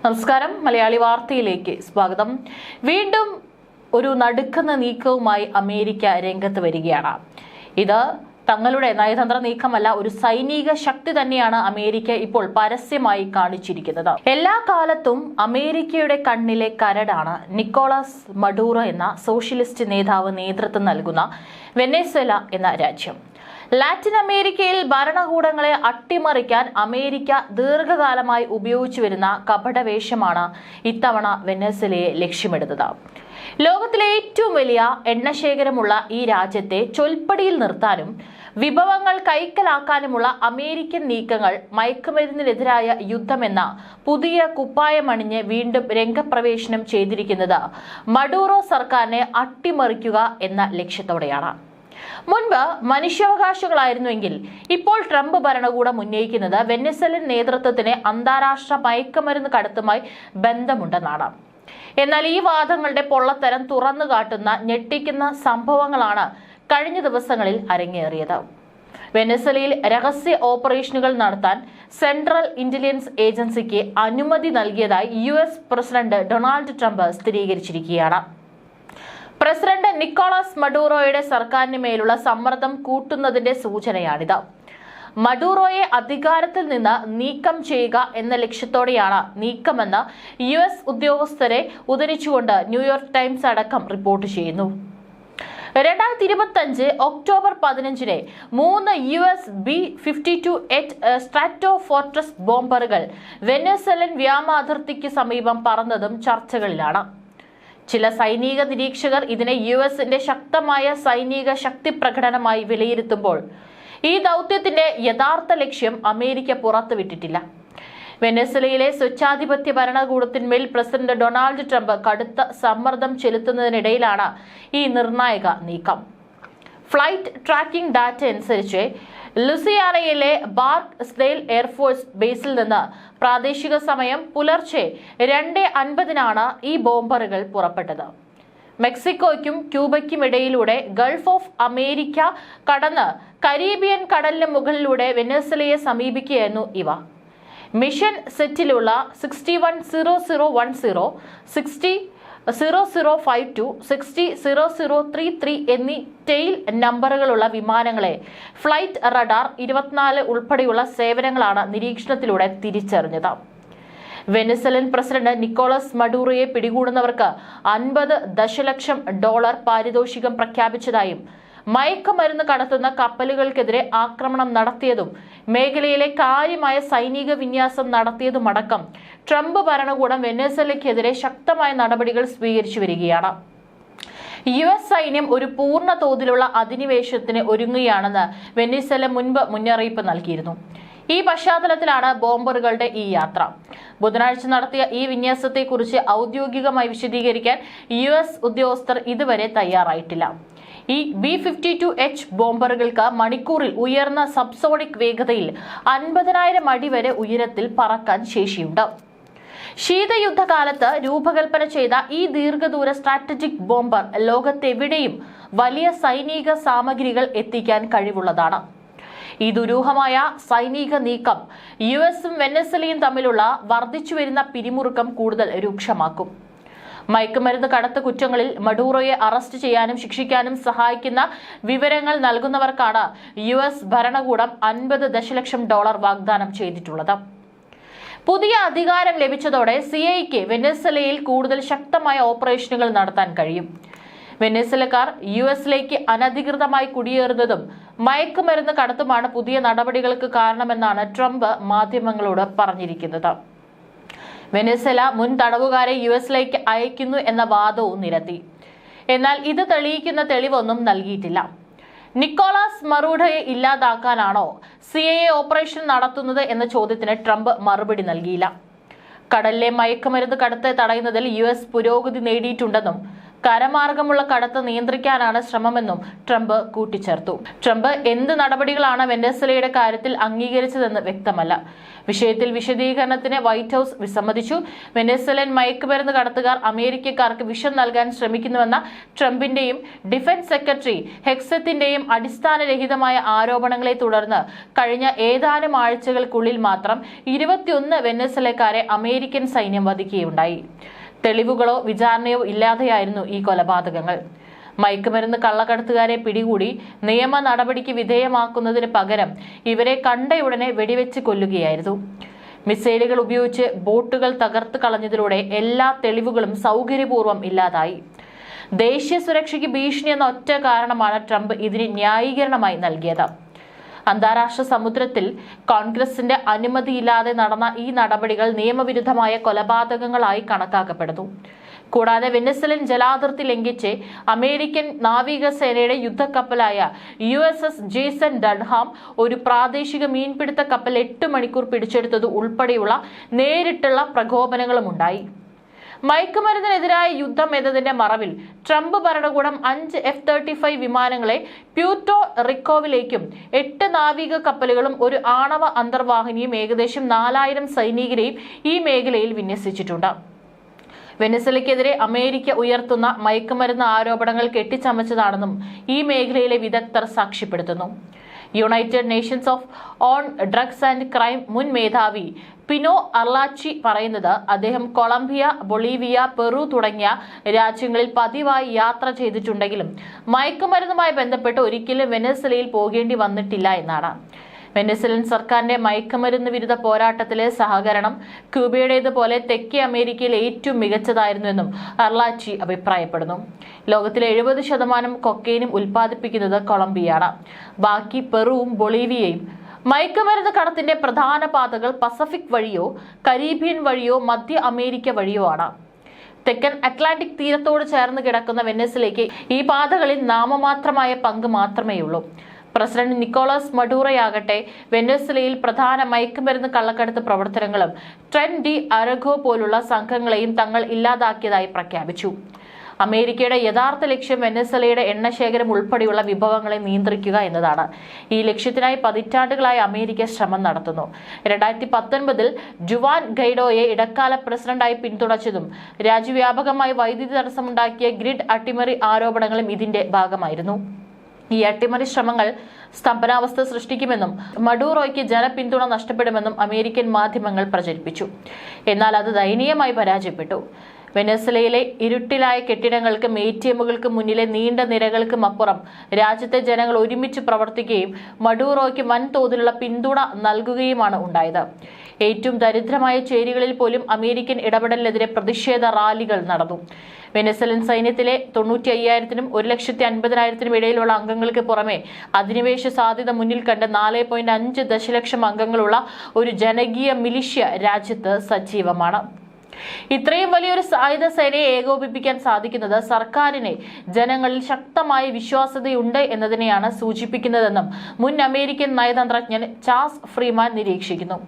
നമസ്കാരം. മലയാളി വാർത്തയിലേക്ക് സ്വാഗതം. വീണ്ടും ഒരു നടുക്കുന്ന നീക്കവുമായി അമേരിക്ക രംഗത്ത് വരികയാണ്. ഇത് തങ്ങളുടെ നയതന്ത്ര നീക്കമല്ല, ഒരു സൈനിക ശക്തി തന്നെയാണ് അമേരിക്ക ഇപ്പോൾ പരസ്യമായി കാണിച്ചിരിക്കുന്നത്. എല്ലാ കാലത്തും അമേരിക്കയുടെ കണ്ണിലെ കരടാണ് നിക്കോളാസ് മഡൂറോ എന്ന സോഷ്യലിസ്റ്റ് നേതാവ് നേതൃത്വം നൽകുന്ന വെനസ്വേല എന്ന രാജ്യം. ലാറ്റിൻ അമേരിക്കയിൽ ഭരണകൂടങ്ങളെ അട്ടിമറിക്കാൻ അമേരിക്ക ദീർഘകാലമായി ഉപയോഗിച്ചു വരുന്ന കപടവേഷമാണ് ഇത്തവണ വെനസ്വേലയെ ലക്ഷ്യമിടുന്നത്. ലോകത്തിലെ ഏറ്റവും വലിയ എണ്ണശേഖരമുള്ള ഈ രാജ്യത്തെ ചൊൽപ്പടിയിൽ നിർത്താനും വിഭവങ്ങൾ കൈക്കലാക്കാനുമുള്ള അമേരിക്കൻ നീക്കങ്ങൾ മയക്കുമരുന്നിനെതിരായ യുദ്ധമെന്ന പുതിയ കുപ്പായമണിഞ്ഞ് വീണ്ടും രംഗപ്രവേശനം ചെയ്തിരിക്കുന്നത് മഡൂറോ സർക്കാരിനെ അട്ടിമറിക്കുക എന്ന ലക്ഷ്യത്തോടെയാണ്. മുൻപ് മനുഷ്യാവകാശികളായിരുന്നുവെങ്കിൽ ഇപ്പോൾ ട്രംപ് ഭരണകൂടം ഉന്നയിക്കുന്നത് വെനസ്വേലൻ നേതൃത്വത്തിന് അന്താരാഷ്ട്ര മയക്കുമരുന്ന് കടത്തുമായി ബന്ധമുണ്ടെന്നാണ്. എന്നാൽ ഈ വാദങ്ങളുടെ പൊള്ളത്തരം തുറന്നു കാട്ടുന്ന ഞെട്ടിക്കുന്ന സംഭവങ്ങളാണ് കഴിഞ്ഞ ദിവസങ്ങളിൽ അരങ്ങേറിയത്. വെനസ്വേലയിൽ രഹസ്യ ഓപ്പറേഷനുകൾ നടത്താൻ സെൻട്രൽ ഇന്റലിജൻസ് ഏജൻസിക്ക് അനുമതി നൽകിയതായി US പ്രസിഡന്റ് ഡൊണാൾഡ് ട്രംപ് സ്ഥിരീകരിച്ചിരിക്കുകയാണ്. പ്രസിഡന്റ് നിക്കോളാസ് മഡൂറോയുടെ സർക്കാരിന് മേലുള്ള സമ്മർദ്ദം കൂട്ടുന്നതിന്റെ സൂചനയാണിത്. മഡൂറോയെ അധികാരത്തിൽ നിന്ന് നീക്കം ചെയ്യുക എന്ന ലക്ഷ്യത്തോടെയാണ് നീക്കമെന്ന് US ഉദ്യോഗസ്ഥരെ ഉദ്ധരിച്ചുകൊണ്ട് ന്യൂയോർക്ക് ടൈംസ് അടക്കം റിപ്പോർട്ട് ചെയ്യുന്നു. 2025 October 15 3 US B-52H Stratofortress ബോംബറുകൾ വെനസ്വേലൻ വ്യോമാതിർത്തിക്ക് സമീപം പറന്നതും ചർച്ചകളിലാണ്. ചില സൈനിക നിരീക്ഷകർ ഇതിനെ US-ന്റെ ശക്തമായ സൈനിക ശക്തി പ്രകടനമായി വിലയിരുത്തുമ്പോൾ ഈ ദൗത്യത്തിന്റെ യഥാർത്ഥ ലക്ഷ്യം അമേരിക്ക പുറത്തുവിട്ടിട്ടില്ല. വെനസ്വേലയിലെ സ്വച്ഛാധിപത്യ ഭരണകൂടത്തിന്മേൽ പ്രസിഡന്റ് ഡൊണാൾഡ് ട്രംപ് കടുത്ത സമ്മർദ്ദം ചെലുത്തുന്നതിനിടയിലാണ് ഈ നിർണായക നീക്കം. ഫ്ലൈറ്റ് ട്രാക്കിംഗ് ഡാറ്റ അനുസരിച്ച് ലൂസിയാനയിലെ ബാർക്ക്സ്ഡെയിൽ എയർഫോഴ്സ് ബേസിൽ നിന്ന് പ്രാദേശിക സമയം പുലർച്ചെ 2:50 ഈ ബോംബറുകൾ പുറപ്പെട്ടത്. മെക്സിക്കോയ്ക്കും ക്യൂബയ്ക്കും ഇടയിലൂടെ ഗൾഫ് ഓഫ് അമേരിക്ക കടന്ന് കരീബിയൻ കടലിന് മുകളിലൂടെ വെനസ്വേലയെ സമീപിക്കുകയായിരുന്നു ഇവ. മിഷൻ സെറ്റിലുള്ള 610010, 600052, 600033 എന്നീ ടെയിൽ നമ്പറുകളുള്ള വിമാനങ്ങളെ ഫ്ലൈറ്റ് റഡാർ 24 ഉൾപ്പെടെയുള്ള സേവനങ്ങളാണ് നിരീക്ഷണത്തിലൂടെ തിരിച്ചറിഞ്ഞത്. വെനസ്വേലൻ പ്രസിഡന്റ് നിക്കോളാസ് മഡൂറോയെ പിടികൂടുന്നവർക്ക് $50 ദശലക്ഷം പാരിതോഷികം പ്രഖ്യാപിച്ചതായും മയക്കുമരുന്ന് കടത്തുന്ന കപ്പലുകൾക്കെതിരെ ആക്രമണം നടത്തിയതും മേഖലയിലെ കാര്യമായ സൈനിക വിന്യാസം നടത്തിയതുമടക്കം ട്രംപ് ഭരണകൂടം വെനസ്വേലയ്ക്കെതിരെ ശക്തമായ നടപടികൾ സ്വീകരിച്ചു വരികയാണ്. US സൈന്യം ഒരു പൂർണ്ണ തോതിലുള്ള അധിനിവേശത്തിന് ഒരുങ്ങുകയാണെന്ന് വെനസ്വേല മുൻപ് മുന്നറിയിപ്പ് നൽകിയിരുന്നു. ഈ പശ്ചാത്തലത്തിലാണ് ബോംബറുകളുടെ ഈ യാത്ര. ബുധനാഴ്ച നടത്തിയ ഈ വിന്യാസത്തെക്കുറിച്ച് ഔദ്യോഗികമായി വിശദീകരിക്കാൻ US ഉദ്യോഗസ്ഥർ ഇതുവരെ തയ്യാറായിട്ടില്ല. ഈ B-52H ബോംബറുകൾക്ക് മണിക്കൂറിൽ ഉയർന്ന സബ്സോണിക് വേഗതയിൽ 50,000 അടി വരെ ഉയരത്തിൽ പറക്കാൻ ശേഷിയുണ്ട്. ശീതയുദ്ധകാലത്ത് രൂപകൽപ്പന ചെയ്ത ഈ ദീർഘദൂര സ്ട്രാറ്റജിക് ബോംബർ ലോകത്തെവിടെയും വലിയ സൈനിക സാമഗ്രികൾ എത്തിക്കാൻ കഴിവുള്ളതാണ്. ഈ ദുരൂഹമായ സൈനിക നീക്കം US-ഉം വെനസ്വേലയും തമ്മിലുള്ള വർദ്ധിച്ചുവരുന്ന പിരിമുറുക്കം കൂടുതൽ രൂക്ഷമാക്കും. മയക്കുമരുന്ന് കടത്ത് കുറ്റങ്ങളിൽ മഡൂറോയെ അറസ്റ്റ് ചെയ്യാനും ശിക്ഷിക്കാനും സഹായിക്കുന്ന വിവരങ്ങൾ നൽകുന്നവർക്കാണ് US ഭരണകൂടം $50 ദശലക്ഷം വാഗ്ദാനം ചെയ്തിട്ടുള്ളത്. പുതിയ അധികാരം ലഭിച്ചതോടെ CIA-ക്ക് വെനസ്വേലയിൽ കൂടുതൽ ശക്തമായ ഓപ്പറേഷനുകൾ നടത്താൻ കഴിയും. വെനസ്വേലക്കാർ US-ലേക്ക് അനധികൃതമായി കുടിയേറുന്നതും മയക്കുമരുന്ന് കടത്തുമാണ് പുതിയ നടപടികൾക്ക് കാരണമെന്നാണ് ട്രംപ് മാധ്യമങ്ങളോട് പറഞ്ഞിരിക്കുന്നത്. വെനസ്വേല മുൻ തടവുകാരെ US-ലേക്ക് അയക്കുന്നു എന്ന വാദവും നിരത്തി. എന്നാൽ ഇത് തെളിയിക്കുന്ന തെളിവൊന്നും നൽകിയിട്ടില്ല. നിക്കോളാസ് മഡൂറോയെ ഇല്ലാതാക്കാനാണോ CIA ഓപ്പറേഷൻ നടത്തുന്നത് എന്ന ചോദ്യത്തിന് ട്രംപ് മറുപടി നൽകിയില്ല. കടലിലെ മയക്കുമരുന്ന് കടത്ത് തടയുന്നതിൽ US പുരോഗതി നേടിയിട്ടുണ്ടെന്നും കരമാർഗമുള്ള കടത്ത് നിയന്ത്രിക്കാനാണ് ശ്രമമെന്നും ട്രംപ് കൂട്ടിച്ചേർത്തു. ട്രംപ് എന്ത് നടപടികളാണ് വെനസ്വേലയുടെ കാര്യത്തിൽ അംഗീകരിച്ചതെന്ന് വ്യക്തമല്ല. വിഷയത്തിൽ വിശദീകരണത്തിന് വൈറ്റ് ഹൌസ് വിസമ്മതിച്ചു. വെനസ്വേലൻ മയക്കുമരുന്ന് കടത്തുകാർ അമേരിക്കക്കാർക്ക് വിഷം നൽകാൻ ശ്രമിക്കുന്നുവെന്ന ട്രംപിന്റെയും ഡിഫൻസ് സെക്രട്ടറി ഹെക്സത്തിന്റെയും അടിസ്ഥാനരഹിതമായ ആരോപണങ്ങളെ തുടർന്ന് കഴിഞ്ഞ ഏതാനും ആഴ്ചകൾക്കുള്ളിൽ മാത്രം 21 വെനസ്വേലക്കാരെ അമേരിക്കൻ സൈന്യം വധിക്കുകയുണ്ടായി. തെളിവുകളോ വിചാരണയോ ഇല്ലാതെയായിരുന്നു ഈ കൊലപാതകങ്ങൾ. മയക്കുമരുന്ന് കള്ളക്കടത്തുകാരെ പിടികൂടി നിയമ നടപടിക്ക് വിധേയമാക്കുന്നതിന് പകരം ഇവരെ കണ്ടയുടനെ വെടിവെച്ച് കൊല്ലുകയായിരുന്നു. മിസൈലുകൾ ഉപയോഗിച്ച് ബോട്ടുകൾ തകർത്ത് കളഞ്ഞതിലൂടെ എല്ലാ തെളിവുകളും സൗകര്യപൂർവ്വം ഇല്ലാതായി. ദേശീയ സുരക്ഷയ്ക്ക് ഭീഷണി എന്ന ഒറ്റ കാരണമാണ് ട്രംപ് ഇതിന് ന്യായീകരണമായി നൽകിയത്. അന്താരാഷ്ട്ര സമുദ്രത്തിൽ കോൺഗ്രസിന്റെ അനുമതിയില്ലാതെ നടന്ന ഈ നടപടികൾ നിയമവിരുദ്ധമായ കൊലപാതകങ്ങളായി കണക്കാക്കപ്പെടുന്നു. കൂടാതെ വെനസ്വേലൻ ജലാതിർത്തി ലംഘിച്ച് അമേരിക്കൻ നാവികസേനയുടെ യുദ്ധക്കപ്പലായ USS ജേസൺ ഡൺഹാം ഒരു പ്രാദേശിക മീൻപിടുത്ത കപ്പൽ 8 മണിക്കൂർ പിടിച്ചെടുത്തത് ഉൾപ്പെടെയുള്ള നേരിട്ടുള്ള പ്രകോപനങ്ങളുമുണ്ടായി. മയക്കുമരുന്നിനെതിരായ യുദ്ധം എന്നതിന്റെ മറവിൽ ട്രംപ് ഭരണകൂടം 5 F-35 വിമാനങ്ങളെ പ്യൂർട്ടോ റിക്കോവിലേക്കും 8 നാവിക കപ്പലുകളും ഒരു ആണവ അന്തർവാഹിനിയും ഏകദേശം 4000 സൈനികരെയും ഈ മേഖലയിൽ വിന്യസിച്ചിട്ടുണ്ട്. വെനസ്വേലയ്ക്കെതിരെ അമേരിക്ക ഉയർത്തുന്ന മയക്കുമരുന്ന് ആരോപണങ്ങൾ കെട്ടിച്ചമച്ചതാണെന്നും ഈ മേഖലയിലെ വിദഗ്ധർ സാക്ഷ്യപ്പെടുത്തുന്നു. United Nations on drugs and crime മുൻ മേധാവി പിനോ അർലാച്ചി പറയുന്നത് അദ്ദേഹം കൊളംബിയ, ബൊളീവിയ, പെറു തുടങ്ങിയ രാജ്യങ്ങളിൽ പതിവായി യാത്ര ചെയ്തിട്ടുണ്ടെങ്കിലും മയക്കുമരുന്നുമായി ബന്ധപ്പെട്ട് ഒരിക്കലും വെനസ്വേലയിൽ പോകേണ്ടി വന്നിട്ടില്ല എന്നാണ്. വെനസ്വേലൻ സർക്കാരിന്റെ മയക്കുമരുന്ന് വിരുദ്ധ പോരാട്ടത്തിലെ സഹകരണം ക്യൂബയുടേതുപോലെ തെക്കേ അമേരിക്കയിൽ ഏറ്റവും മികച്ചതായിരുന്നുവെന്നും അർലാച്ചി അഭിപ്രായപ്പെടുന്നു. ലോകത്തിലെ 70% കൊക്കൈനും ഉൽപ്പാദിപ്പിക്കുന്നത് കൊളംബിയയാണ്. ബാക്കി പെറുവും ബൊളീവിയയും. മയക്കുമരുന്ന് കടത്തിന്റെ പ്രധാന പാതകൾ പസഫിക് വഴിയോ കരീബിയൻ വഴിയോ മധ്യ അമേരിക്ക വഴിയോ ആണ്. തെക്കൻ അറ്റ്ലാന്റിക് തീരത്തോട് ചേർന്ന് കിടക്കുന്ന വെനസ്വേലയ്ക്ക് ഈ പാതകളിൽ നാമമാത്രമായ പങ്ക് മാത്രമേയുള്ളൂ. പ്രസിഡന്റ് നിക്കോളാസ് മഡൂറോയാകട്ടെ വെനസ്വേലയിൽ പ്രധാന മയക്കുമരുന്ന് കള്ളക്കടത്ത് പ്രവർത്തനങ്ങളും ട്രെൻ ഡി അരഗോ പോലുള്ള സംഘങ്ങളെയും തങ്ങൾ ഇല്ലാതാക്കിയതായി പ്രഖ്യാപിച്ചു. അമേരിക്കയുടെ യഥാർത്ഥ ലക്ഷ്യം വെനസ്വേലയുടെ എണ്ണശേഖരം ഉൾപ്പെടെയുള്ള വിഭവങ്ങളെ നിയന്ത്രിക്കുക എന്നതാണ്. ഈ ലക്ഷ്യത്തിനായി പതിറ്റാണ്ടുകളായി അമേരിക്ക ശ്രമം നടത്തുന്നു. 2019 ജുവാൻ ഗൈഡോയെ ഇടക്കാല പ്രസിഡന്റായി പിന്തുണച്ചതും രാജ്യവ്യാപകമായി വൈദ്യുതി തടസ്സമുണ്ടാക്കിയ ഗ്രിഡ് അട്ടിമറി ആരോപണങ്ങളും ഇതിന്റെ ഭാഗമായിരുന്നു. ഈ അട്ടിമറി ശ്രമങ്ങൾ സ്തംഭനാവസ്ഥ സൃഷ്ടിക്കുമെന്നും മഡൂറോയ്ക്ക് ജനപിന്തുണ നഷ്ടപ്പെടുമെന്നും അമേരിക്കൻ മാധ്യമങ്ങൾ പ്രചരിപ്പിച്ചു. എന്നാൽ അത് ദയനീയമായി പരാജയപ്പെട്ടു. വെനസ്വേലയിലെ ഇരുട്ടിലായ കെട്ടിടങ്ങൾക്കും ATMകൾക്കും മുന്നിലെ നീണ്ട നിരകൾക്കും അപ്പുറം രാജ്യത്തെ ജനങ്ങൾ ഒരുമിച്ച് പ്രവർത്തിക്കുകയും മഡൂറോയ്ക്ക് വൻതോതിലുള്ള പിന്തുണ നൽകുകയുമാണ് ഉണ്ടായത്. ഏറ്റവും ദരിദ്രമായ ചേരികളിൽ പോലും അമേരിക്കൻ ഇടപെടലിനെതിരെ പ്രതിഷേധ റാലികൾ നടന്നു. വെനസ്വേലൻ സൈന്യത്തിലെ 95,000-നും 1,50,000-നും ഇടയിലുള്ള അംഗങ്ങൾക്ക് പുറമെ അധിനിവേശ സാധ്യത മുന്നിൽ കണ്ട് 4.5 ദശലക്ഷം അംഗങ്ങളുള്ള ഒരു ജനകീയ മിലിഷ്യ രാജ്യത്ത് സജീവമാണ്. ഇത്രയും വലിയൊരു സായുധ സേനയെ ഏകോപിപ്പിക്കാൻ സാധിക്കുന്നത് സർക്കാരിനെ ജനങ്ങളിൽ ശക്തമായ വിശ്വാസ്യതയുണ്ട് എന്നതിനെയാണ് സൂചിപ്പിക്കുന്നതെന്നും മുൻ അമേരിക്കൻ നയതന്ത്രജ്ഞൻ ചാൾസ് ഫ്രീമാൻ നിരീക്ഷിക്കുന്നു.